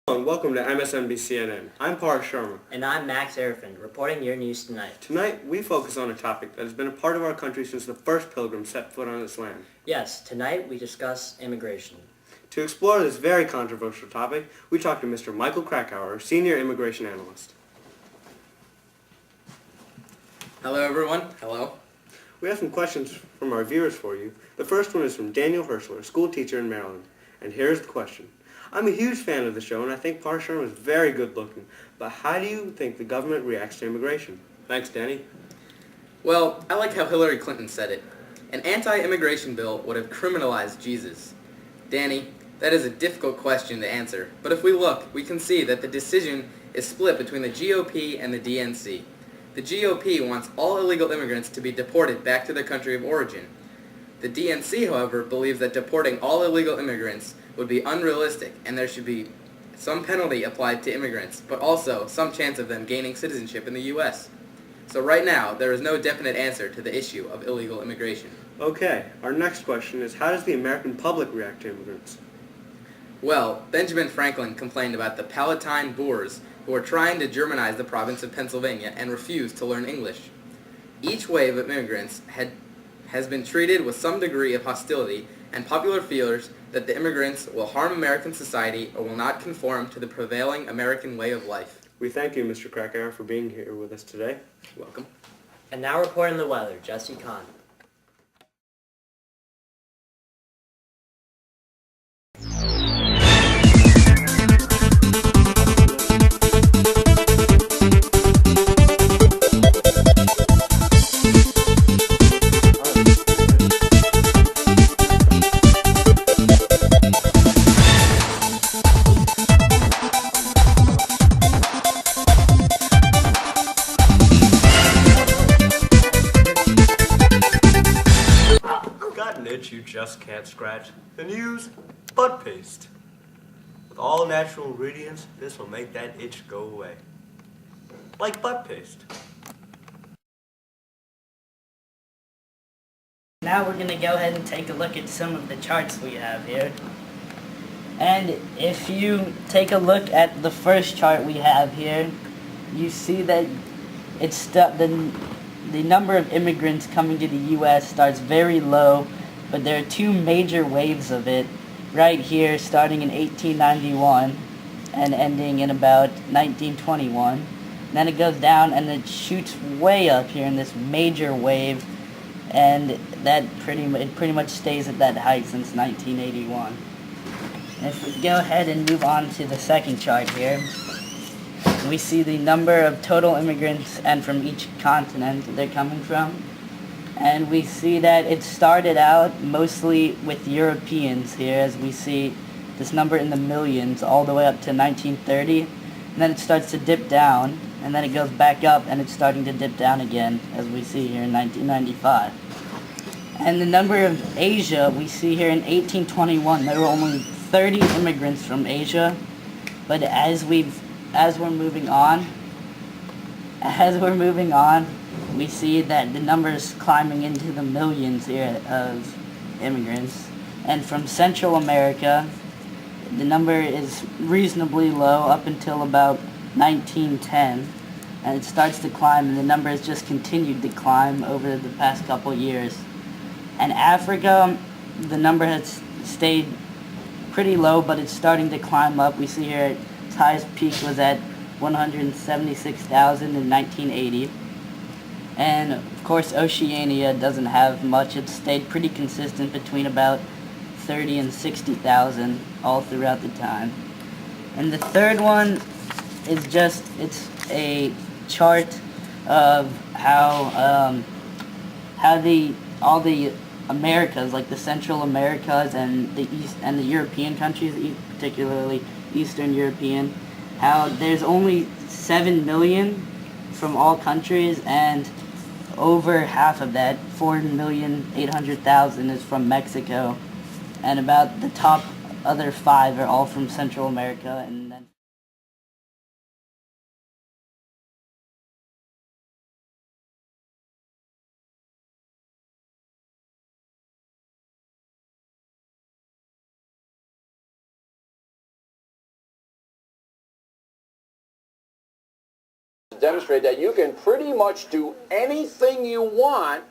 Hello and welcome to MSNBC-CNN. I'm Parth Sharma. And I'm Max Arifin, reporting your news tonight. Tonight, we focus on a topic that has been a part of our country since the first pilgrims set foot on its land. Yes, tonight we discuss immigration. To explore this very controversial topic, we talked to Mr. Michael Krakauer, Senior Immigration Analyst. Hello everyone. Hello. We have some questions from our viewers for you. The first one is from Daniel Herschler, school teacher in Maryland. And here's the question. I'm a huge fan of the show and I think Parth Sharma is very good looking, but how do you think the government reacts to immigration? Thanks, Danny. Well, I like how Hillary Clinton said it. An anti-immigration bill would have criminalized Jesus. Danny, that is a difficult question to answer, but if we look, we can see that the decision is split between the GOP and the DNC. The GOP wants all illegal immigrants to be deported back to their country of origin. The DNC, however, believes that deporting all illegal immigrants would be unrealistic and there should be some penalty applied to immigrants, but also some chance of them gaining citizenship in the U.S. So right now, there is no definite answer to the issue of illegal immigration. Okay, our next question is how does the American public react to immigrants? Well, Benjamin Franklin complained about the Palatine Boers who were trying to Germanize the province of Pennsylvania and refused to learn English. Each wave of immigrants has been treated with some degree of hostility, and popular fears that the immigrants will harm American society or will not conform to the prevailing American way of life. We thank you, Mr. Krakauer, for being here with us today. Welcome. And now reporting the weather, Jesse Kahn. Got an itch you just can't scratch? Then use butt paste. With all natural ingredients, this will make that itch go away. Like butt paste. Now we're going to go ahead and take a look at some of the charts we have here. And if you take a look at the first chart we have here, you see that the number of immigrants coming to the U.S. starts very low, but there are two major waves of it right here starting in 1891 and ending in about 1921. And then it goes down and it shoots way up here in this major wave, and that pretty much stays at that height since 1981. And if we go ahead and move on to the second chart here, we see the number of total immigrants and from each continent they're coming from. And we see that it started out mostly with Europeans here, as we see this number in the millions all the way up to 1930. And then it starts to dip down, and then it goes back up, and it's starting to dip down again, as we see here in 1995. And the number of Asia, we see here in 1821, there were only 30 immigrants from Asia. But as we're moving on, we see that the numbers climbing into the millions here of immigrants. And from Central America, the number is reasonably low up until about 1910. And it starts to climb, and the number has just continued to climb over the past couple years. And Africa, the number has stayed pretty low, but it's starting to climb up. We see here its highest peak was at 176,000 in 1980. And of course Oceania doesn't have much. It's stayed pretty consistent between about 30 and 60,000 all throughout the time. And the third one is it's a chart of how all the Americas, like the Central Americas and the East and the European countries, particularly Eastern European, how there's only 7 million from all countries, and over half of that, 4,800,000, is from Mexico, and about the top other 5 are all from Central America, and then demonstrated that you can pretty much do anything you want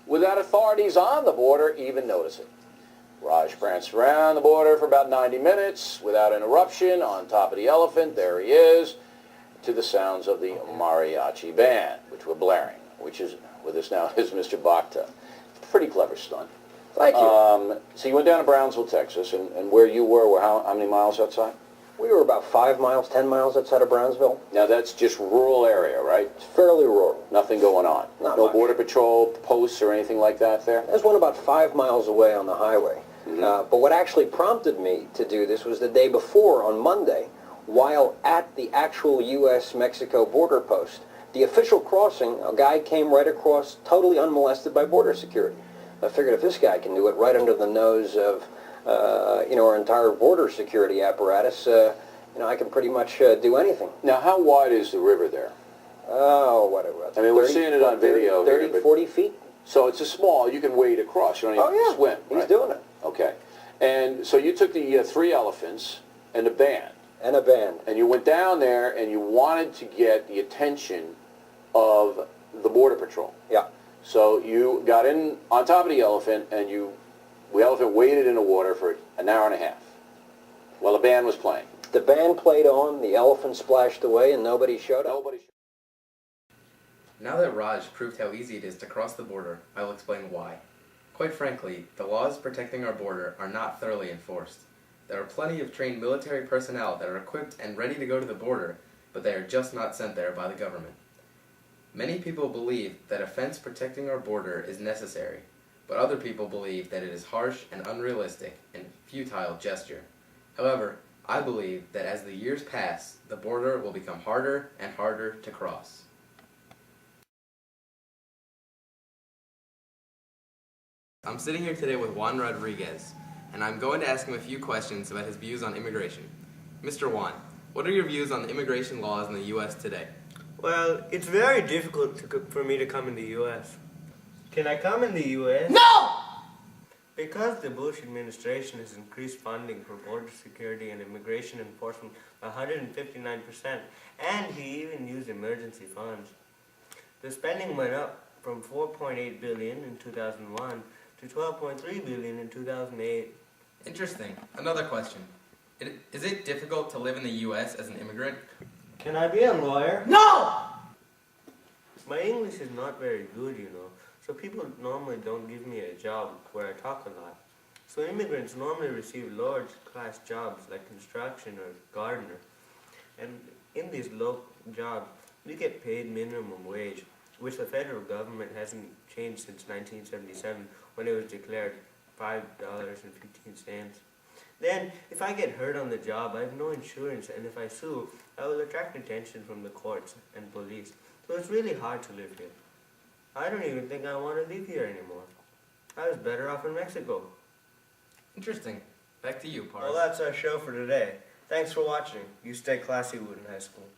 without authorities on the border even noticing. Raj pranced around the border for about 90 minutes without interruption on top of the elephant. There he is, to the sounds of the mariachi band, which were blaring, which is with us now is Mr. Bhakta. Pretty clever stunt. Thank you. So you went down to Brownsville, Texas, and where you were how many miles outside? We were about 5 miles, 10 miles outside of Brownsville. Now that's just rural area, right? It's fairly rural. Nothing going on. Not no much. Border Patrol posts or anything like that there? There's one about 5 miles away on the highway. But what actually prompted me to do this was the day before, on Monday, while at the actual U.S.-Mexico border post. The official crossing, a guy came right across totally unmolested by border security. I figured if this guy can do it right under the nose of, our entire border security apparatus, I can pretty much do anything. Now, how wide is the river there? Oh, whatever. I mean, we're seeing it on video 30, here, but 40 feet. So it's a small, you can wade across. You don't even Oh, yeah. swim. He's right? doing it. Okay. And so you took the 3 elephants and the band, And a band. and you went down there and you wanted to get the attention of the Border Patrol. Yeah. So you got in on top of the elephant, and the elephant waded in the water for an hour and a half while the band was playing. The band played on, the elephant splashed away, and nobody showed up. Now that Raj proved how easy it is to cross the border, I will explain why. Quite frankly, the laws protecting our border are not thoroughly enforced. There are plenty of trained military personnel that are equipped and ready to go to the border, but they are just not sent there by the government. Many people believe that a fence protecting our border is necessary, but other people believe that it is harsh and unrealistic and futile gesture. However, I believe that as the years pass, the border will become harder and harder to cross. I'm sitting here today with Juan Rodriguez, and I'm going to ask him a few questions about his views on immigration. Mr. Juan, what are your views on the immigration laws in the U.S. today? Well, it's very difficult for me to come in the U.S. Can I come in the U.S.? No! Because the Bush administration has increased funding for border security and immigration enforcement by 159%, and he even used emergency funds. The spending went up from $4.8 billion in 2001 to $12.3 billion in 2008. Interesting. Another question. Is it difficult to live in the U.S. as an immigrant? Can I be a lawyer? No! My English is not very good, so people normally don't give me a job where I talk a lot. So immigrants normally receive large class jobs like construction or gardener. And in these low jobs, we get paid minimum wage, which the federal government hasn't changed since 1977 when it was declared $5.15. Then, if I get hurt on the job, I have no insurance, and if I sue, I will attract attention from the courts and police. So it's really hard to live here. I don't even think I want to live here anymore. I was better off in Mexico. Interesting. Back to you, Pars. Well, that's our show for today. Thanks for watching. You stay classy, Wooten High School.